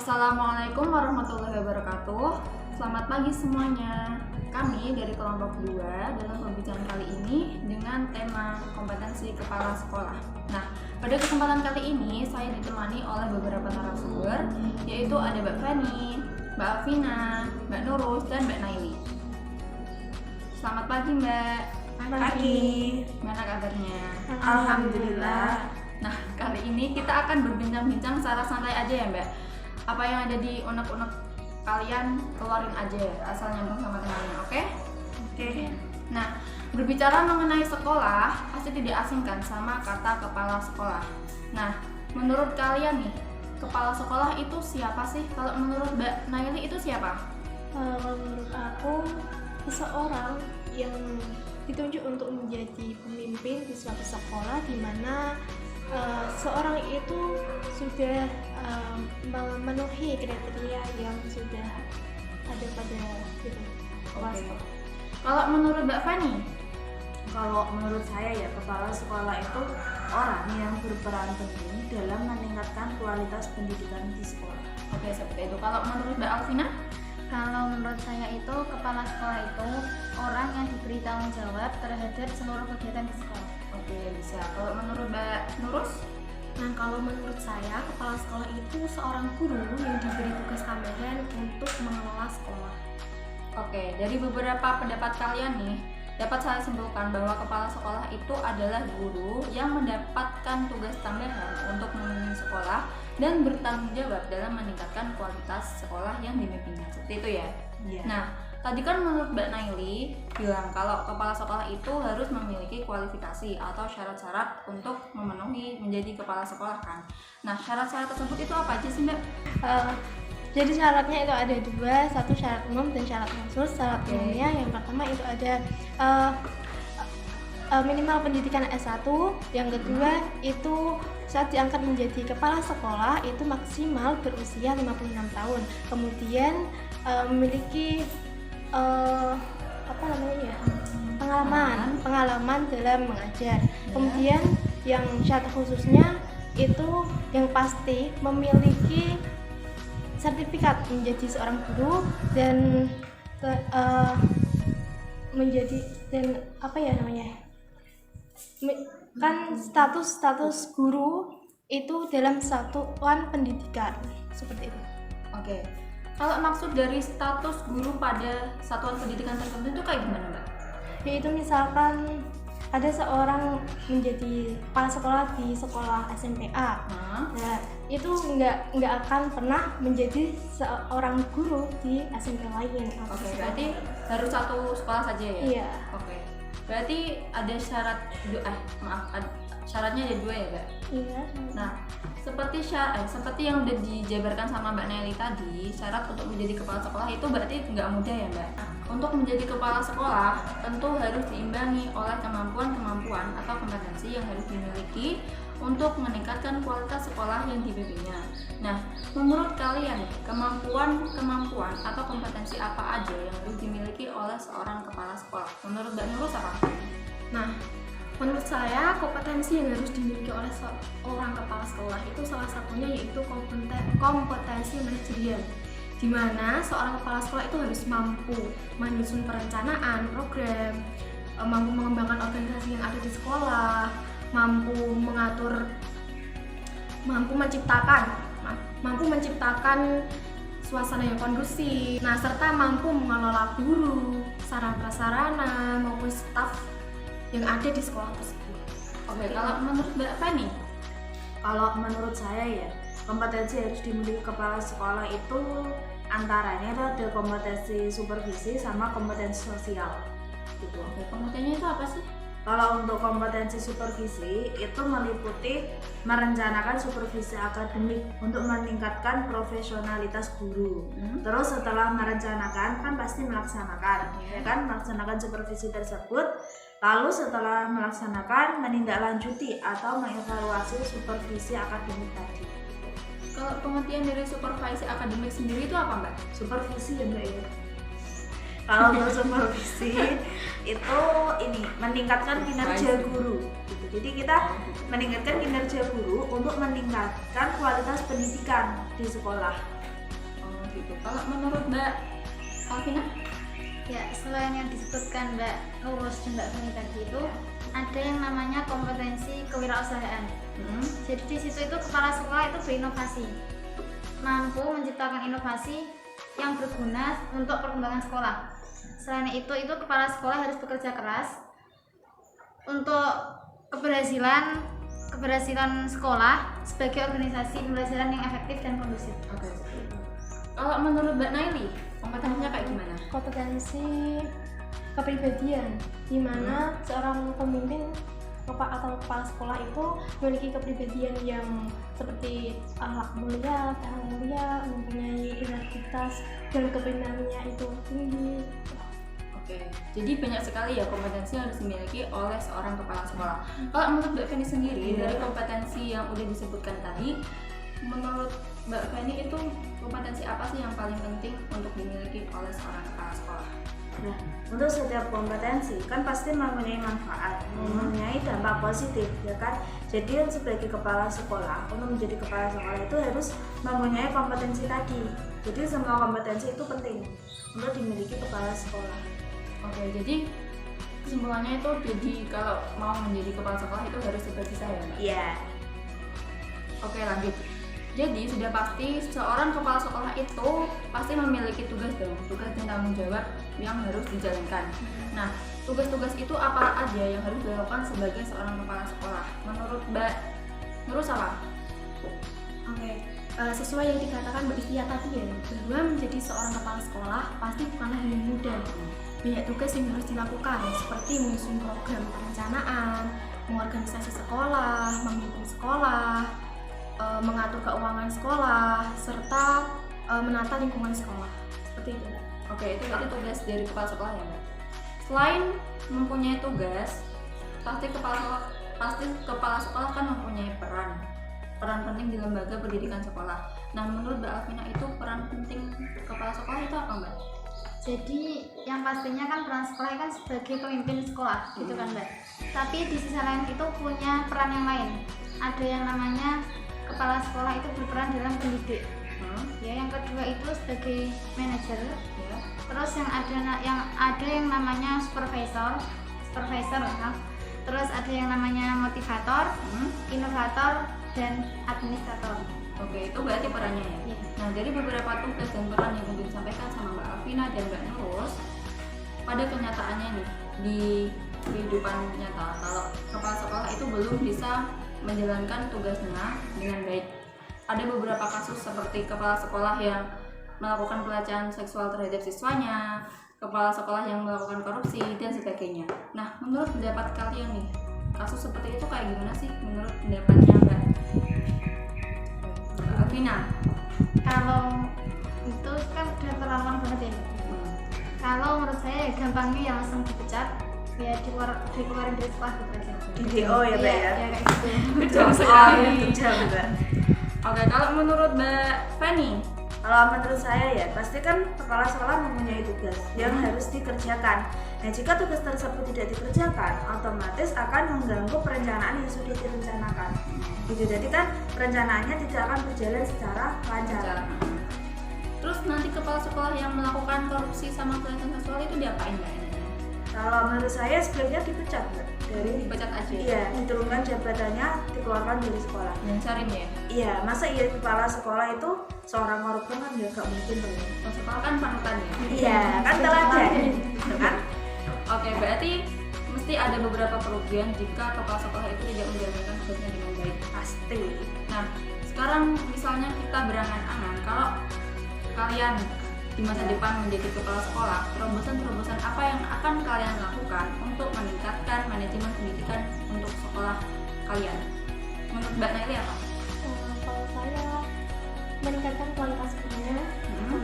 Assalamualaikum warahmatullahi wabarakatuh. Selamat pagi semuanya. Kami dari kelompok 2 dalam pembicaraan kali ini dengan tema kompetensi kepala sekolah. Nah, pada kesempatan kali ini saya ditemani oleh beberapa narasumber, yaitu ada Mbak Feni, Mbak Alvina, Mbak Nurus, dan Mbak Naili. Selamat pagi Mbak. Pagi. Gimana kabarnya? Alhamdulillah. Nah, kali ini kita akan berbincang-bincang secara santai aja ya Mbak. Apa yang ada di unek-unek kalian keluarin aja asal nyambung sama temanya, oke? Oke. Nah, berbicara mengenai sekolah pasti tidak asing kan sama kata kepala sekolah. Nah, menurut kalian nih, kepala sekolah itu siapa sih? Kalau menurut Mbak Naili itu siapa? Kalau menurut aku, seseorang yang ditunjuk untuk menjadi pemimpin di suatu sekolah di mana seorang itu sudah memenuhi kriteria yang sudah ada pada gitu. Oke. Kalau menurut Mbak Fani? Kalau menurut saya ya, kepala sekolah itu orang yang berperan penting dalam meningkatkan kualitas pendidikan di sekolah. Oke, seperti itu. Kalau menurut Mbak Alvina? Kalau menurut saya itu kepala sekolah itu orang yang diberi tanggung jawab terhadap seluruh kegiatan di sekolah. Oke, bisa. Kalau menurut Mbak Nurus? Nah, kalau menurut saya, kepala sekolah itu seorang guru yang diberi tugas tambahan untuk mengelola sekolah. Oke, dari beberapa pendapat kalian nih, dapat saya simpulkan bahwa kepala sekolah itu adalah guru yang mendapatkan tugas tambahan untuk memimpin sekolah dan bertanggung jawab dalam meningkatkan kualitas sekolah yang dipimpinnya. Seperti itu ya? Iya. Nah, tadi kan menurut Mbak Naili bilang kalau kepala sekolah itu harus memiliki kualifikasi atau syarat-syarat untuk memenuhi menjadi kepala sekolah kan. Nah, syarat-syarat tersebut itu apa aja sih Mbak? Jadi syaratnya itu ada dua, satu syarat umum dan syarat khusus. Syarat umumnya yang pertama itu ada minimal pendidikan S1, yang kedua itu saat diangkat menjadi kepala sekolah itu maksimal berusia 56 tahun. Kemudian memiliki pengalaman dalam mengajar. Kemudian yang syarat khususnya itu yang pasti memiliki sertifikat menjadi seorang guru dan kan status guru itu dalam satuan pendidikan seperti itu. Oke. Kalau maksud dari status guru pada satuan pendidikan tertentu itu kayak gimana Mbak? Yaitu misalkan ada seorang menjadi kepala sekolah di sekolah SMPA. Nah, itu nggak akan pernah menjadi seorang guru di SMP lain. Oke, berarti harus satu sekolah saja ya? Iya. Oke. Berarti ada syarat syaratnya ada dua ya, Mbak? Iya. Nah, seperti yang udah dijabarkan sama Mbak Naili tadi, syarat untuk menjadi kepala sekolah itu berarti nggak mudah ya, Mbak? Untuk menjadi kepala sekolah tentu harus diimbangi oleh kemampuan atau kompetensi yang harus dimiliki untuk meningkatkan kualitas sekolah yang dipimpinnya. Nah, menurut kalian kemampuan atau kompetensi apa aja yang harus dimiliki oleh seorang kepala sekolah? Menurut Mbak Nurus apa? Nah, menurut saya kompetensi yang harus dimiliki oleh seorang kepala sekolah itu salah satunya yaitu kompetensi manajerial, di mana seorang kepala sekolah itu harus mampu menyusun perencanaan program, mampu mengembangkan organisasi yang ada di sekolah, mampu menciptakan suasana yang kondusif, serta mampu mengelola guru, sarana prasarana maupun staf yang ada di sekolah tersebut. Oke, kalau menurut Mbak Feni? Kalau menurut saya ya, kompetensi yang harus dimiliki kepala sekolah itu antaranya itu ada kompetensi supervisi sama kompetensi sosial gitu. Oke, kompetensinya itu apa sih? Kalau untuk kompetensi supervisi itu meliputi merencanakan supervisi akademik untuk meningkatkan profesionalitas guru. Terus setelah merencanakan kan pasti melaksanakan, ya kan, melaksanakan supervisi tersebut. Lalu setelah melaksanakan menindaklanjuti atau mengevaluasi supervisi akademik tadi. Kalau pengertian dari supervisi akademik sendiri itu apa Mbak? Supervisi ya Mbak ya. Kalau untuk supervisi itu meningkatkan kinerja guru gitu. Jadi kita meningkatkan kinerja guru untuk meningkatkan kualitas pendidikan di sekolah Oh gitu. Kalau menurut Mbak Alvina? Ya, selain yang disebutkan Mbak Nurus dan Mbak Feni tadi itu ada yang namanya kompetensi kewirausahaan. Jadi di situ itu kepala sekolah itu berinovasi, mampu menciptakan inovasi yang berguna untuk perkembangan sekolah. Selain itu kepala sekolah harus bekerja keras untuk keberhasilan sekolah sebagai organisasi pembelajaran yang efektif dan kondusif. Oke. Kalau menurut Mbak Naili, kompetensinya kayak gimana? Kompetensi kepribadian, di mana seorang pemimpin atau kepala sekolah itu memiliki kepribadian yang seperti akhlak mulia, tahan mulia, mempunyai integritas dan kebenarannya itu tinggi. Oke, jadi banyak sekali ya kompetensi yang harus dimiliki oleh seorang kepala sekolah. Kalau menurut Mbak Feni sendiri, dari kompetensi yang udah disebutkan tadi, menurut Mbak Feni itu kompetensi apa sih yang paling penting untuk dimiliki oleh seorang kepala sekolah? Nah, untuk setiap kompetensi kan pasti mempunyai manfaat, mempunyai dampak positif, ya kan? Jadi sebagai kepala sekolah, untuk menjadi kepala sekolah itu harus mempunyai kompetensi tadi. Jadi semua kompetensi itu penting untuk dimiliki kepala sekolah. Oke, jadi kesimpulannya itu jadi kalau mau menjadi kepala sekolah itu harus seperti saya, Mbak? Iya. Oke, lanjut. Jadi sudah pasti seorang kepala sekolah itu pasti memiliki tugas dan tanggung jawab yang harus dijalankan. Nah, tugas-tugas itu apa aja yang harus dilakukan sebagai seorang kepala sekolah? Menurut Mbak Nurus apa? Oke, sesuai yang dikatakan Mbak Istia tadi ya, bahwa menjadi seorang kepala sekolah pasti bukanlah hal yang mudah. Banyak tugas yang harus dilakukan, seperti menyusun program perencanaan, mengorganisasi sekolah, memimpin sekolah, mengatur keuangan sekolah, serta menata lingkungan sekolah. Seperti itu, Mbak. Oke, itu berarti tugas dari kepala sekolah ya, Mbak. Selain mempunyai tugas, pasti kepala sekolah kan mempunyai peran penting di lembaga pendidikan sekolah. Nah, menurut Mbak Alvina itu peran penting kepala sekolah itu apa, Mbak? Jadi yang pastinya kan peran sekolah kan sebagai pemimpin sekolah, gitu kan Mbak. Tapi di sisi lain itu punya peran yang lain. Ada yang namanya kepala sekolah itu berperan dalam pendidik. Ya, yang kedua itu sebagai manajer. Ya. Terus yang ada yang namanya supervisor. Terus ada yang namanya motivator, inovator, dan administrator. Oke, itu berarti perannya ya. Ya. Nah, dari beberapa tugas dan peran yang udah disampaikan sama Mbak Alvina dan Mbak Nurus, pada kenyataannya nih di kehidupan nyata, kalau kepala sekolah itu belum bisa menjalankan tugasnya dengan baik. Ada beberapa kasus seperti kepala sekolah yang melakukan pelecehan seksual terhadap siswanya, kepala sekolah yang melakukan korupsi, dan sebagainya. Nah, menurut pendapat kalian nih, kasus seperti itu kayak gimana sih menurut pendapatnya Mbak Alvina? Kalau itu kan udah terlalu banget ya. Kalau menurut saya gampangnya ya langsung dipecat, ya dikeluarin dari sekolah gitu aja. Di DO ya, Mbak ya? Ya kayak gitu. Jauh sekali. Jam, Mbak. Oke, kalau menurut Mbak Feni? Kalau menurut saya ya, pasti kan kepala sekolah mempunyai tugas yang harus dikerjakan. Nah, jika tugas tersebut tidak dikerjakan, otomatis akan mengganggu perencanaan yang sudah direncanakan. Gitu, jadi kan perencanaannya tidak akan berjalan secara lancar. Terus nanti kepala sekolah yang melakukan korupsi sama pelecehan seksual itu diapain Mbak? Kalau menurut saya sebaiknya dipecat, Mbak. Dipecat aja? Iya, diturunkan jabatannya, dikeluarkan dari sekolah. Nyancarin ya? Iya, masa iya kepala sekolah itu seorang koruptor kan ya gak mungkin tuh. Kepala sekolah kan panutan ya? Iya, kan teladan, gitu kan? Oke, berarti mesti ada beberapa kerugian jika kepala sekolah itu tidak menjalankan tugasnya dengan baik. Pasti. Nah, sekarang misalnya kita berangan-angan, kalau kalian di masa depan menjadi kepala sekolah, terobosan-terobosan apa yang akan kalian lakukan untuk meningkatkan manajemen pendidikan untuk sekolah kalian? Menurut Mbak Naili apa? Kalau saya meningkatkan kualitas gurunya sama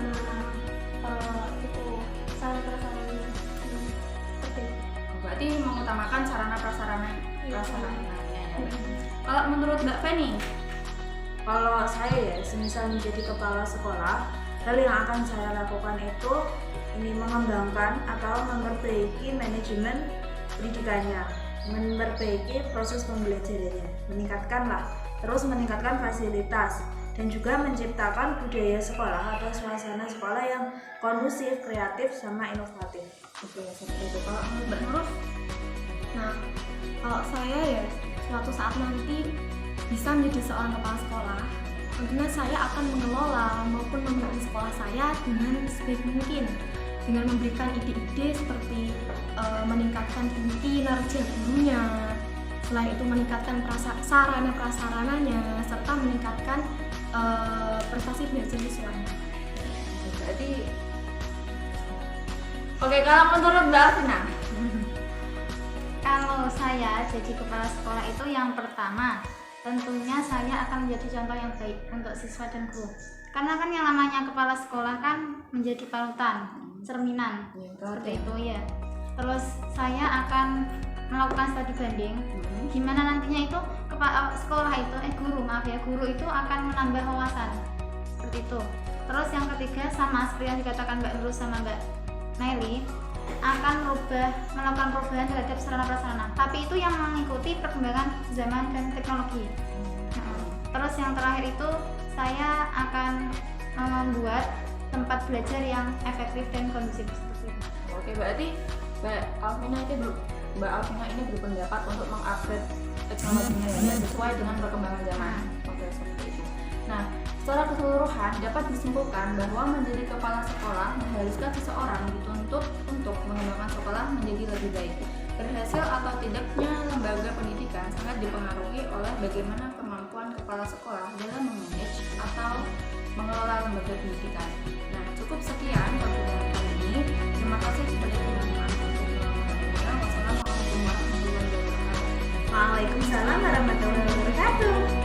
itu sarana-prasarana seperti itu. Berarti mengutamakan sarana prasarananya. Kalau menurut Mbak Feni? Kalau saya ya, semisal menjadi kepala sekolah, hal yang akan saya lakukan itu ini mengembangkan atau memperbaiki manajemen pendidikannya, memperbaiki proses pembelajarannya, meningkatkan fasilitas dan juga menciptakan budaya sekolah atau suasana sekolah yang kondusif, kreatif, sama inovatif. Oke, seperti itu. Kalau Mbak Nurul? Nah, kalau saya ya suatu saat nanti bisa menjadi seorang kepala sekolah, tentunya saya akan mengelola maupun memimpin sekolah saya dengan sebaik mungkin, dengan memberikan ide-ide seperti meningkatkan kinerja gurunya, selain itu meningkatkan sarana prasarananya, serta meningkatkan prestasi belajar siswanya. Berarti oke, kalau menurut Mbak Alvina? Kalau saya jadi kepala sekolah itu yang pertama, tentunya saya akan menjadi contoh yang baik untuk siswa dan guru. Karena kan yang namanya kepala sekolah kan menjadi panutan, cerminan, seperti itu ya. Terus saya akan melakukan studi banding, gimana nantinya itu kepala sekolah itu, guru itu akan menambah wawasan, seperti itu. Terus yang ketiga sama seperti yang dikatakan Mbak Nurul sama Mbak Naili, akan melakukan perubahan terhadap sarana prasarana, tapi itu yang mengikuti perkembangan zaman dan teknologi. Terus yang terakhir itu saya akan membuat tempat belajar yang efektif dan kondusif. Oke, berarti Mbak Alvina ini berpendapat untuk mengupgrade teknologinya ya, sesuai dengan perkembangan zaman. Oke, seperti itu. Nah, secara keseluruhan dapat disimpulkan bahwa menjadi kepala sekolah mengharuskan seseorang dituntut untuk mengembangkan sekolah menjadi lebih baik. Berhasil atau tidaknya lembaga pendidikan sangat dipengaruhi oleh bagaimana kemampuan kepala sekolah dalam memanage atau mengelola lembaga pendidikan. Nah, cukup sekian pembelajaran kali ini. Terima kasih kepada teman-teman. Wassalamualaikum warahmatullahi wabarakatuh. Waalaikumsalam warahmatullahi wabarakatuh.